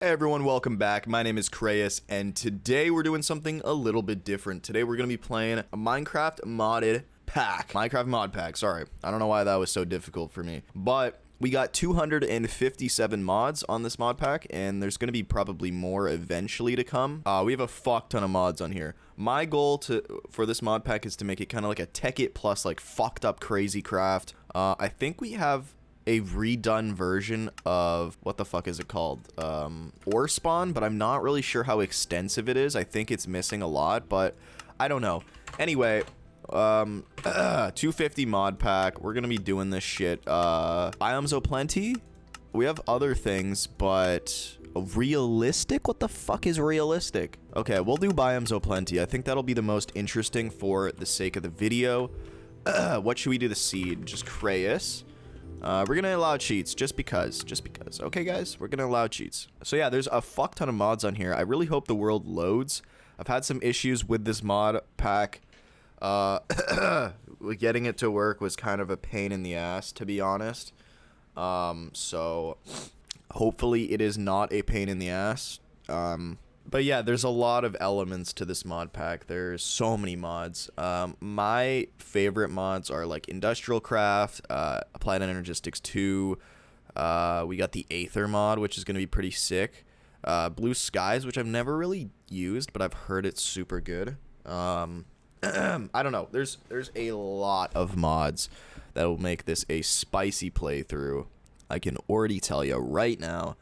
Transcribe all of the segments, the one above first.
Hey everyone, welcome back. My name is Crayus, and today we're doing something a little bit different. Today we're going to be playing a Minecraft modded pack. Minecraft mod pack, sorry. I don't know why that was so difficult for me. But we got 257 mods on this mod pack, and there's going to be probably more eventually to come. We have a fuck ton of mods on here. My goal for this mod pack is to make it kind of like a Tekkit plus like fucked up crazy craft. I think we have a redone version of what the fuck is it called, ore spawn, but I'm not really sure how extensive it is. I think it's missing a lot, but I don't know. Anyway, 250 mod pack. We're gonna be doing this shit. Biomes O'Plenty. We have other things, but realistic? What the fuck is realistic? Okay, we'll do Biomes O'Plenty. I think that'll be the most interesting for the sake of the video. What should we do the seed? Just Crayus. We're gonna allow cheats just because. Okay, guys, we're gonna allow cheats. So yeah, there's a fuck ton of mods on here. I really hope the world loads. I've had some issues with this mod pack. Getting it to work was kind of a pain in the ass, to be honest. So hopefully it is not a pain in the ass. But yeah, there's a lot of elements to this mod pack. There's so many mods. My favorite mods are like Industrial Craft, Applied Energistics 2. We got the Aether mod, which is going to be pretty sick. Blue Skies, which I've never really used, but I've heard it's super good. I don't know. There's a lot of mods that will make this a spicy playthrough. I can already tell you right now,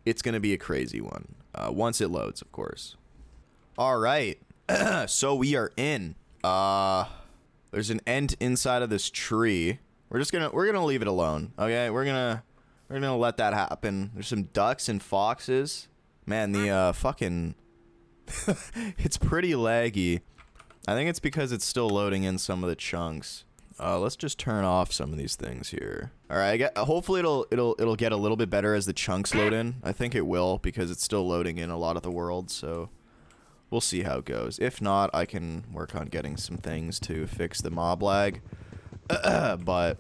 it's going to be a crazy one. Once it loads, of course. All right. So we are in. There's an ent inside of this tree. We're gonna leave it alone. Okay, we're gonna let that happen. There's some ducks and foxes. Man, the fucking it's pretty laggy. I think it's because it's still loading in some of the chunks. Let's just turn off some of these things here. All right, hopefully it'll get a little bit better as the chunks load in. I think it will because it's still loading in a lot of the world, so we'll see how it goes. If not, I can work on getting some things to fix the mob lag. But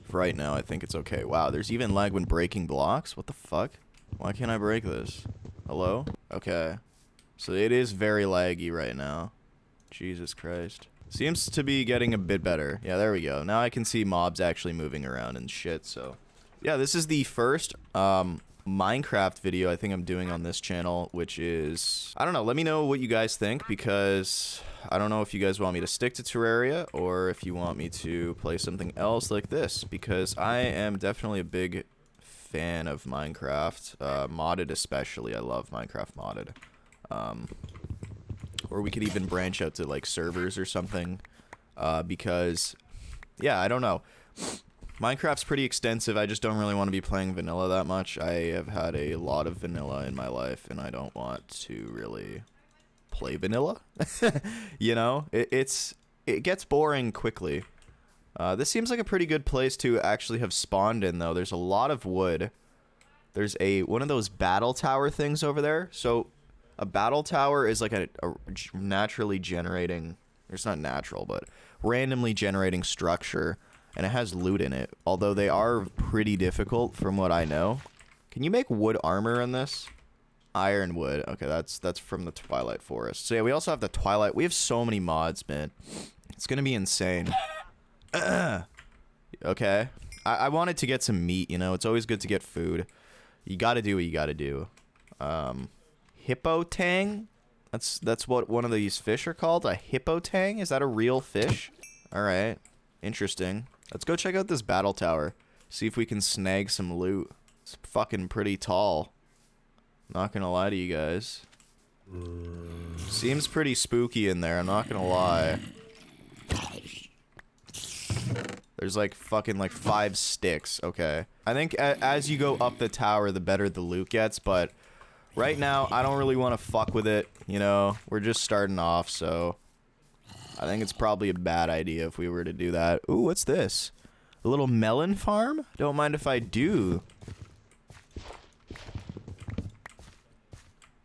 for right now, I think it's okay. Wow, there's even lag when breaking blocks? What the fuck? Why can't I break this? Hello? Okay. So it is very laggy right now. Jesus Christ. Seems to be getting a bit better. Yeah, there we go. Now I can see mobs actually moving around and shit, so. Yeah, this is the first Minecraft video I think I'm doing on this channel, which is... I don't know, let me know what you guys think, because I don't know if you guys want me to stick to Terraria, or if you want me to play something else like this, because I am definitely a big fan of Minecraft. Modded especially, I love Minecraft modded. Or we could even branch out to like servers or something, because yeah, I don't know, Minecraft's pretty extensive. I just don't really want to be playing vanilla that much. I have had a lot of vanilla in my life and I don't want to really play vanilla. You know, it gets boring quickly. This seems like a pretty good place to actually have spawned in, though. There's a lot of wood. There's one of those battle tower things over there. So a battle tower is like a naturally generating, it's not natural, but randomly generating structure, and it has loot in it, although they are pretty difficult from what I know. Can you make wood armor in this? Ironwood. Okay, that's from the Twilight Forest. So yeah, we also have the Twilight. We have so many mods, man. It's gonna be insane. Okay. I wanted to get some meat, you know? It's always good to get food. You gotta do what you gotta do. Hippotang? That's what one of these fish are called? A hippotang? Is that a real fish? Alright. Interesting. Let's go check out this battle tower. See if we can snag some loot. It's fucking pretty tall. Not gonna lie to you guys. Seems pretty spooky in there, I'm not gonna lie. There's like fucking like 5 sticks. Okay. I think as you go up the tower, the better the loot gets, but right now, I don't really want to fuck with it, you know? We're just starting off, so I think it's probably a bad idea if we were to do that. Ooh, what's this? A little melon farm? Don't mind if I do.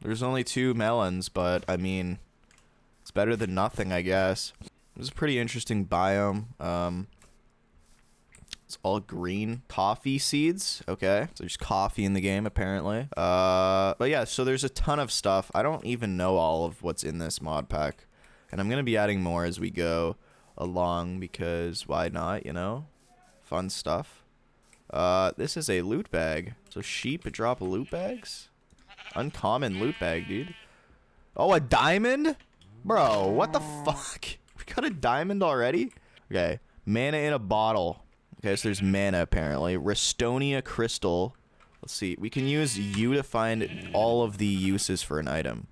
There's only 2 melons, but, I mean, it's better than nothing, I guess. This is a pretty interesting biome. It's all green coffee seeds. Okay, so there's coffee in the game apparently. But yeah, so there's a ton of stuff. I don't even know all of what's in this mod pack, and I'm gonna be adding more as we go along because why not? You know, fun stuff. This is a loot bag. So sheep drop loot bags. Uncommon loot bag, dude. Oh, a diamond, bro. What the fuck? We got a diamond already. Okay, mana in a bottle. Okay, so there's mana apparently. Restonia crystal. Let's see. We can use U to find all of the uses for an item.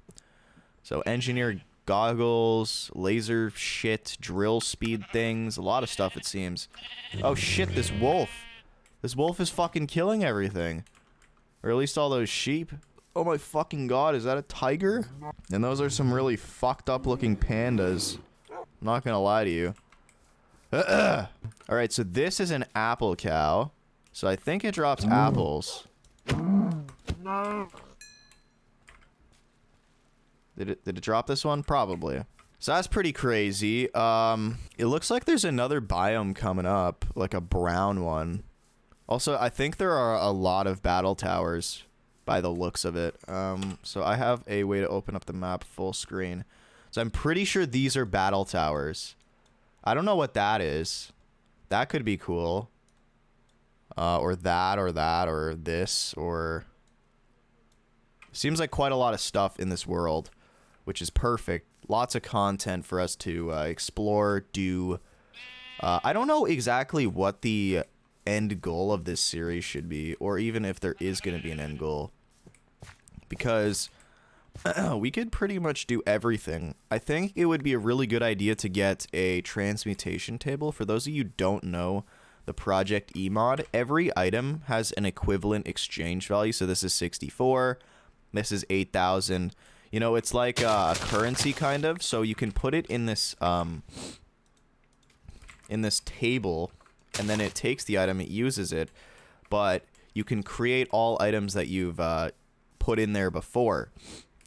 So engineer goggles, laser shit, drill speed things, a lot of stuff it seems. Oh shit, this wolf. This wolf is fucking killing everything. Or at least all those sheep. Oh my fucking god, is that a tiger? And those are some really fucked up looking pandas. I'm not gonna lie to you. Alright, so this is an apple cow. So I think it drops apples. Did it drop this one? Probably. So that's pretty crazy. It looks like there's another biome coming up, like a brown one. Also, I think there are a lot of battle towers by the looks of it. So I have a way to open up the map full screen. So I'm pretty sure these are battle towers. I don't know what that is. That could be cool. Or that, or this, or... Seems like quite a lot of stuff in this world, which is perfect. Lots of content for us to explore, do. I don't know exactly what the end goal of this series should be, or even if there is going to be an end goal. Because we could pretty much do everything. I think it would be a really good idea to get a transmutation table. For those of you who don't know the Project E mod, every item has an equivalent exchange value. So this is 64, this is 8,000. You know, it's like a currency kind of. So you can put it in this table, and then it takes the item, it uses it, but you can create all items that you've put in there before.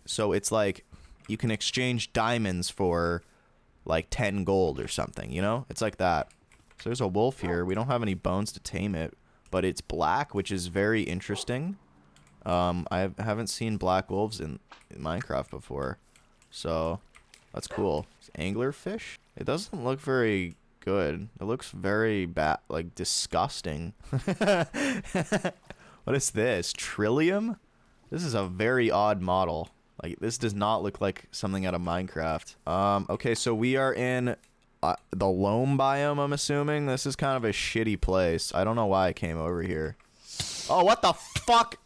So it's like you can exchange diamonds for like 10 gold or something, you know? It's like that. So there's a wolf here. We don't have any bones to tame it, but it's black, which is very interesting. I haven't seen black wolves in Minecraft before, so that's cool. It's anglerfish. It doesn't look very good. It looks very bad, like disgusting. What is this? Trillium? This is a very odd model. Like, this does not look like something out of Minecraft. Okay, so we are in the loam biome, I'm assuming. This is kind of a shitty place. I don't know why I came over here. Oh, what the fuck?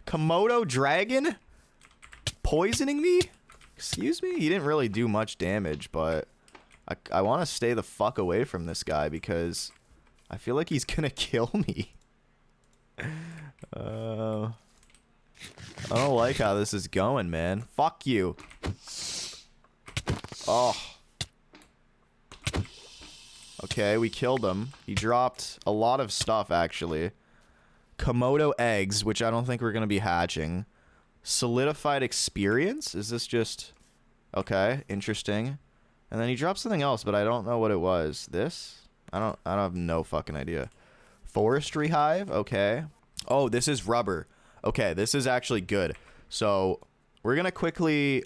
Komodo dragon? Poisoning me? Excuse me? He didn't really do much damage, but I want to stay the fuck away from this guy because I feel like he's gonna kill me. I don't like how this is going, man. Fuck you. Oh. Okay, we killed him. He dropped a lot of stuff, actually. Komodo eggs, which I don't think we're going to be hatching. Solidified experience? Is this just... Okay, interesting. And then he dropped something else, but I don't know what it was. This? I don't have no fucking idea. Forestry hive? Okay. Oh, this is rubber. Okay, this is actually good. So, we're going to quickly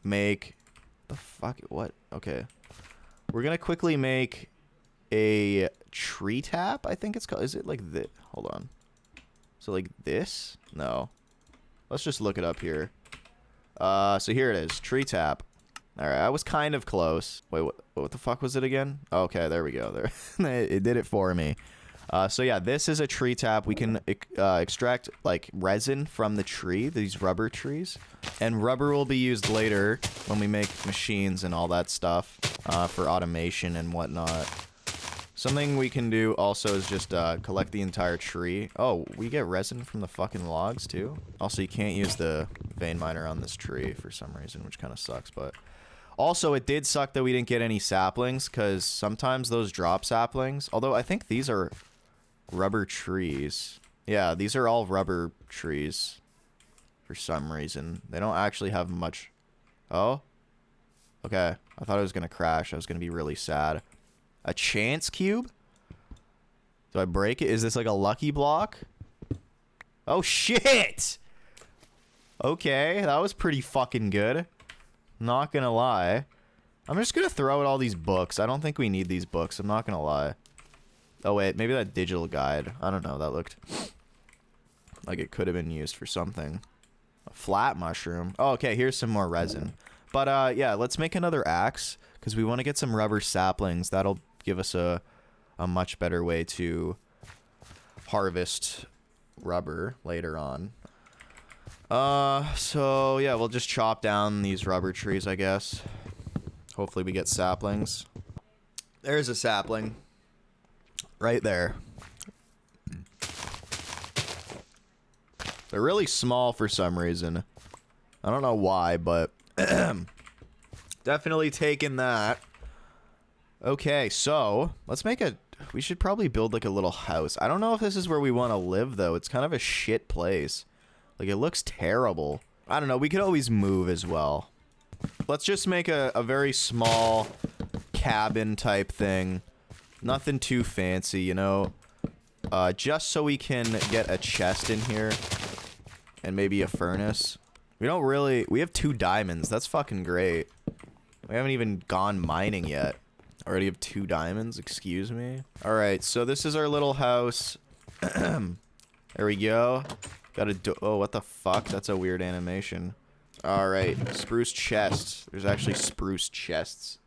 make... The fuck? What? Okay. We're going to quickly make a tree tap, I think it's called. Is it like this? Hold on. So like this? No. Let's just look it up here. So here it is. Tree tap. Alright, I was kind of close. Wait, what the fuck was it again? Okay, there we go. There. It did it for me. So yeah, this is a tree tap. We can extract like resin from the tree, these rubber trees. And rubber will be used later when we make machines and all that stuff for automation and whatnot. Something we can do also is just collect the entire tree. Oh, we get resin from the fucking logs too? Also, you can't use the vein miner on this tree for some reason, which kind of sucks, but... Also, it did suck that we didn't get any saplings, because sometimes those drop saplings. Although, I think these are rubber trees. Yeah, these are all rubber trees for some reason. They don't actually have much... Oh? Okay. I thought it was going to crash. I was going to be really sad. A chance cube? Do I break it? Is this like a lucky block? Oh, shit! Okay, that was pretty fucking good. Not gonna lie. I'm just gonna throw out all these books. I don't think we need these books. I'm not gonna lie. Oh, wait. Maybe that digital guide. I don't know. That looked like it could have been used for something. A flat mushroom. Oh, okay. Here's some more resin. But, yeah, let's make another axe. Because we want to get some rubber saplings. That'll give us a much better way to harvest rubber later on. So, yeah, we'll just chop down these rubber trees, I guess. Hopefully we get saplings. There's a sapling. Right there. They're really small for some reason. I don't know why, but definitely taking that. Okay, so let's make a... We should probably build like a little house. I don't know if this is where we want to live, though. It's kind of a shit place. Like, it looks terrible. I don't know. We could always move as well. Let's just make a very small cabin type thing. Nothing too fancy, you know. Just so we can get a chest in here. And maybe a furnace. We don't really... We have 2 diamonds. That's fucking great. We haven't even gone mining yet. Already have 2 diamonds? Excuse me? Alright, so this is our little house. There we go. Got a... Oh, what the fuck? That's a weird animation. Alright, spruce chests. There's actually spruce chests.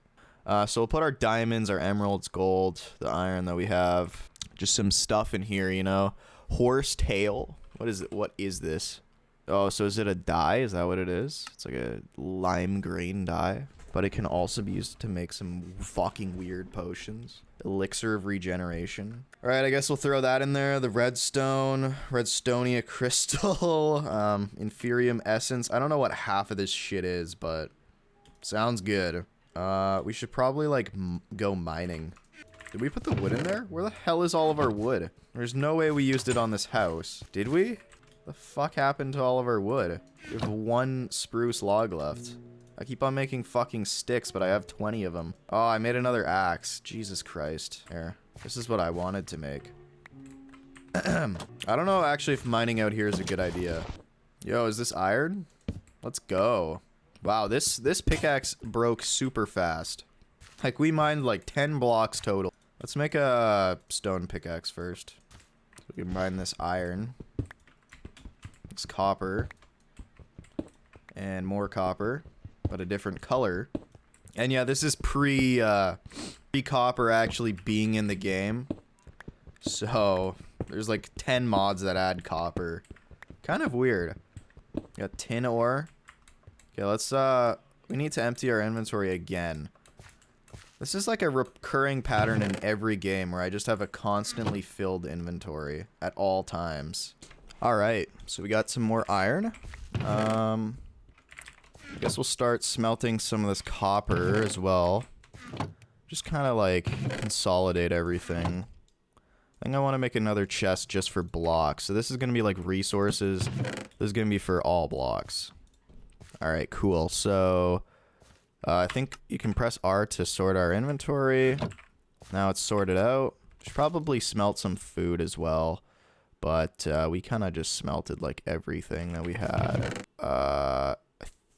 So we'll put our diamonds, our emeralds, gold, the iron that we have. Just some stuff in here, you know. Horse tail. What is it? What is this? Oh, so is it a dye? Is that what it is? It's like a lime green dye. But it can also be used to make some fucking weird potions. Elixir of regeneration. Alright, I guess we'll throw that in there. The redstone. Redstonia crystal. Inferium essence. I don't know what half of this shit is, but sounds good. We should probably, like, go mining. Did we put the wood in there? Where the hell is all of our wood? There's no way we used it on this house. Did we? The fuck happened to all of our wood? We have 1 spruce log left. I keep on making fucking sticks, but I have 20 of them. Oh, I made another axe. Jesus Christ. Here. This is what I wanted to make. I don't know actually if mining out here is a good idea. Yo, is this iron? Let's go. Wow, this pickaxe broke super fast. Like, we mined like 10 blocks total. Let's make a stone pickaxe first. So we can mine this iron. This copper. And more copper. But a different color. And yeah, this is pre-copper actually being in the game. So, there's like 10 mods that add copper. Kind of weird. Got tin ore. Okay, let's, we need to empty our inventory again. This is like a recurring pattern in every game where I just have a constantly filled inventory at all times. Alright, so we got some more iron. I guess we'll start smelting some of this copper as well. Just kind of like consolidate everything. I think I want to make another chest just for blocks. So this is going to be like resources. This is going to be for all blocks. Alright, cool. So I think you can press R to sort our inventory. Now it's sorted out. Should probably smelt some food as well. But we kind of just smelted like everything that we had. I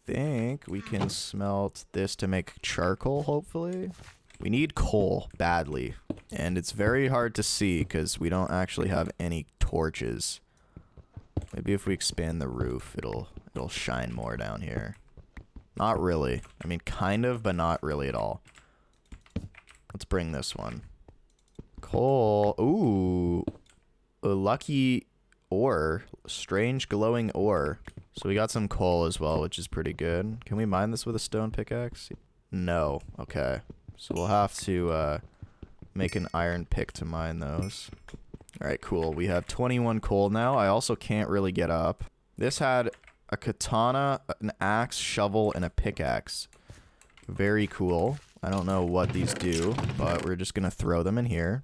think we can smelt this to make charcoal, hopefully. We need coal badly. And it's very hard to see because we don't actually have any torches. Maybe if we expand the roof, it'll shine more down here. Not really. I mean, kind of, but not really at all. Let's bring this one. Coal. Ooh. A lucky ore. Strange glowing ore. So we got some coal as well, which is pretty good. Can we mine this with a stone pickaxe? No. Okay. So we'll have to make an iron pick to mine those. Alright, cool. We have 21 coal now. I also can't really get up. This had a katana, an axe, shovel, and a pickaxe. Very cool. I don't know what these do, but we're just gonna throw them in here.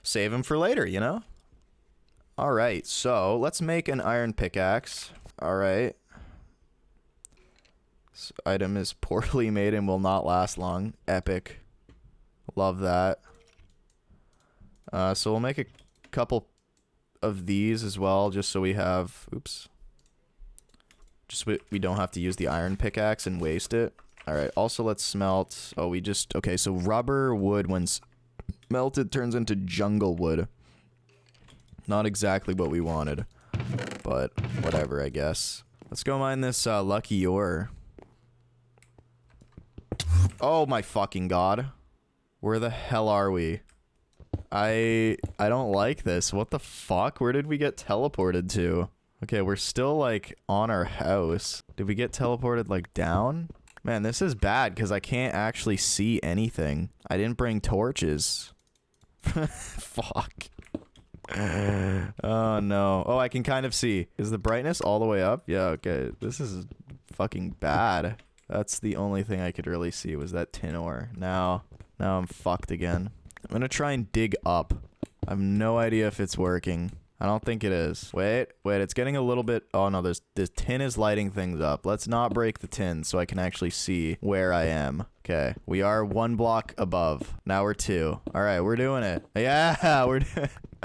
Save them for later, you know? Alright, so let's make an iron pickaxe. Alright. This item is poorly made and will not last long. Epic. Love that. So we'll make a couple of these as well, just so we have... Oops. Just we don't have to use the iron pickaxe and waste it. Alright, also let's smelt... Oh, we just... Okay, so rubber wood, when melted, turns into jungle wood. Not exactly what we wanted. But whatever, I guess. Let's go mine this lucky ore. Oh my fucking god. Where the hell are we? I don't like this. What the fuck? Where did we get teleported to? Okay, we're still like on our house. Did we get teleported like down? Man, this is bad because I can't actually see anything. I didn't bring torches. Fuck. Oh no. Oh, I can kind of see. Is the brightness all the way up? Yeah, okay. This is fucking bad. That's the only thing I could really see was that tin ore. Now I'm fucked again. I'm gonna try and dig up. I have no idea if it's working. I don't think it is. Wait, it's getting a little bit... Oh no, this tin is lighting things up. Let's not break the tin so I can actually see where I am. Okay, we are 1 block above. Now we're 2. Alright, we're doing it. Yeah, we're...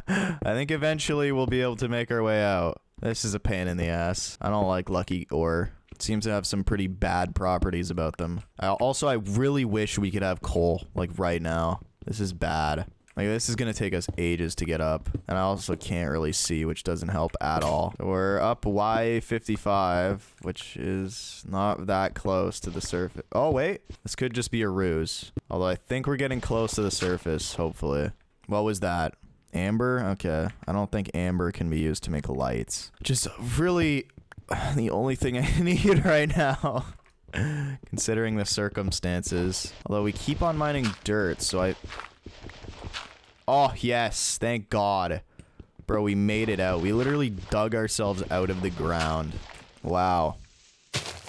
I think eventually we'll be able to make our way out. This is a pain in the ass. I don't like lucky ore. It seems to have some pretty bad properties about them. Also, I really wish we could have coal, like right now. This is bad. Like, this is gonna take us ages to get up. And I also can't really see, which doesn't help at all. So we're up Y55, which is not that close to the surface. Oh, wait. This could just be a ruse. Although I think we're getting close to the surface, hopefully. What was that? Amber? Okay. I don't think amber can be used to make lights. Just really the only thing I need right now. Considering the circumstances. Although we keep on mining dirt, so I... Oh, yes. Thank God. Bro, we made it out. We literally dug ourselves out of the ground. Wow.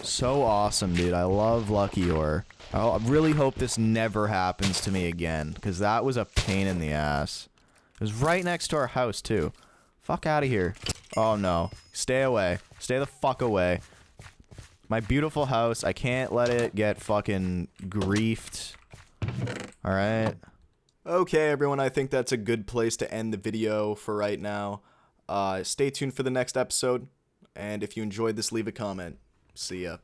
So awesome, dude. I love lucky ore. I really hope this never happens to me again, because that was a pain in the ass. It was right next to our house, too. Fuck out of here. Oh, no. Stay away. Stay the fuck away. My beautiful house. I can't let it get fucking griefed. Alright. Okay, everyone, I think that's a good place to end the video for right now. Stay tuned for the next episode, and if you enjoyed this, leave a comment. See ya.